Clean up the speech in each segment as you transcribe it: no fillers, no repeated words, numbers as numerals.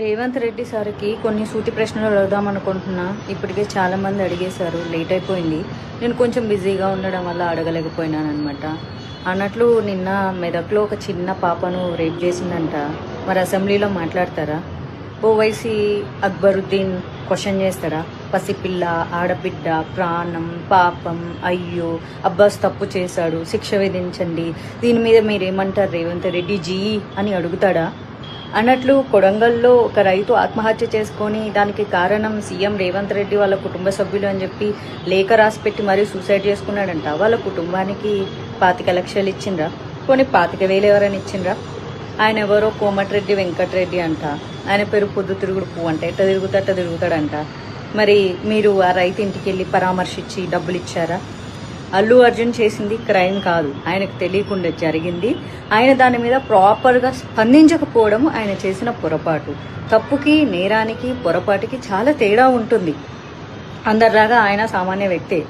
రేవంత్ రెడ్డి సార్కి కొన్ని సూటి ప్రశ్నలు అడుగుదాం అనుకుంటున్నా. ఇప్పటికే చాలా మంది అడిగేశారు, లేట్ అయిపోయింది. నేను కొంచెం బిజీగా ఉండడం వల్ల అడగలేకపోయినాను అనమాట. అన్నట్లు నిన్న మెదక్లో ఒక చిన్న పాపను రేప్ చేసిందంట. మరి అసెంబ్లీలో మాట్లాడతారా? ఓవైసీ అక్బరుద్దీన్ క్వశ్చన్ చేస్తాడా? పసిపిల్ల, ఆడబిడ్డ, ప్రాణం, పాపం, అయ్యో అబ్బాస్ తప్పు చేశాడు, శిక్ష విధించండి, దీని మీద మీరేమంటారు రేవంత్ రెడ్డి జీ అని అడుగుతాడా? అన్నట్లు కొడంగల్లో ఒక రైతు ఆత్మహత్య చేసుకొని దానికి కారణం సీఎం రేవంత్ రెడ్డి వాళ్ళ కుటుంబ సభ్యులు అని చెప్పి లేఖ రాసిపెట్టి మరీ సూసైడ్ చేసుకున్నాడంట. వాళ్ళ కుటుంబానికి 25 లక్షలు ఇచ్చిండ్రా? కొన్ని 25,000 ఎవరైనా ఇచ్చిండ్రా? ఆయన ఎవరో కోమటిరెడ్డి వెంకటరెడ్డి అంట. ఆయన పేరు పొద్దు తిరుగుడు పువ్వు అంట. ఎట్ట తిరుగుతాడంట. మరి మీరు ఆ రైతు ఇంటికి వెళ్ళి పరామర్శించి డబ్బులు ఇచ్చారా? అల్లు అర్జున్ చేసింది క్రైమ్ కాదు, ఆయనకు తెలియకుండా జరిగింది. ఆయన దాని మీద ప్రాపర్గా స్పందించకపోవడం ఆయన చేసిన పొరపాటు. తప్పుకి, నేరానికి, పొరపాటుకి చాలా తేడా ఉంటుంది. అందరిలాగా ఆయన సామాన్య వ్యక్తే.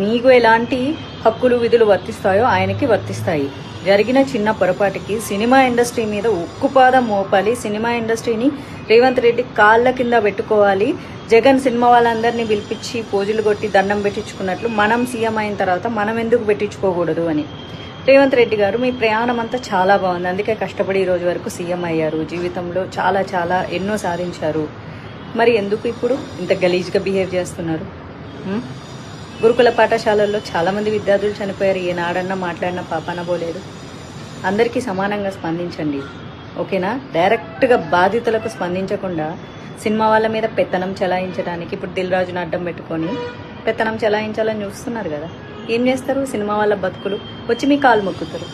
మీకు ఎలాంటి హక్కులు విధులు వర్తిస్తాయో ఆయనకి వర్తిస్తాయి. జరిగిన చిన్న పొరపాటుకి సినిమా ఇండస్ట్రీ మీద ఉక్కుపాదం మోపాలి. సినిమా ఇండస్ట్రీని రేవంత్ రెడ్డి కాళ్ళ కింద పెట్టుకోవాలి. జగన్ సినిమా వాళ్ళందరినీ పిలిపించి పోజులు కొట్టి దండం పెట్టించుకున్నట్లు మనం సీఎం అయిన తర్వాత మనం ఎందుకు పెట్టించుకోకూడదు అని. రేవంత్ రెడ్డి గారు, మీ ప్రయాణం అంతా చాలా బాగుంది, అందుకే కష్టపడి ఈ రోజు వరకు సీఎం అయ్యారు. జీవితంలో చాలా చాలా ఎన్నో సాధించారు. మరి ఎందుకు ఇప్పుడు ఇంత గలీజ్గా బిహేవ్ చేస్తున్నారు? గురుకుల పాఠశాలల్లో చాలామంది విద్యార్థులు చనిపోయారు. ఏనాడన్నా మాట్లాడినా పాపాన పోలేదు. అందరికీ సమానంగా స్పందించండి, ఓకేనా? డైరెక్ట్గా బాధితులకు స్పందించకుండా సినిమా వాళ్ళ మీద పెత్తనం చెలాయించడానికి ఇప్పుడు దిల్ రాజును అడ్డం పెట్టుకొని పెత్తనం చెలాయించాలని చూస్తున్నారు కదా. ఏం చేస్తారు? సినిమా వాళ్ళ బతుకులు వచ్చి మీ కాలు మొక్కుతారు.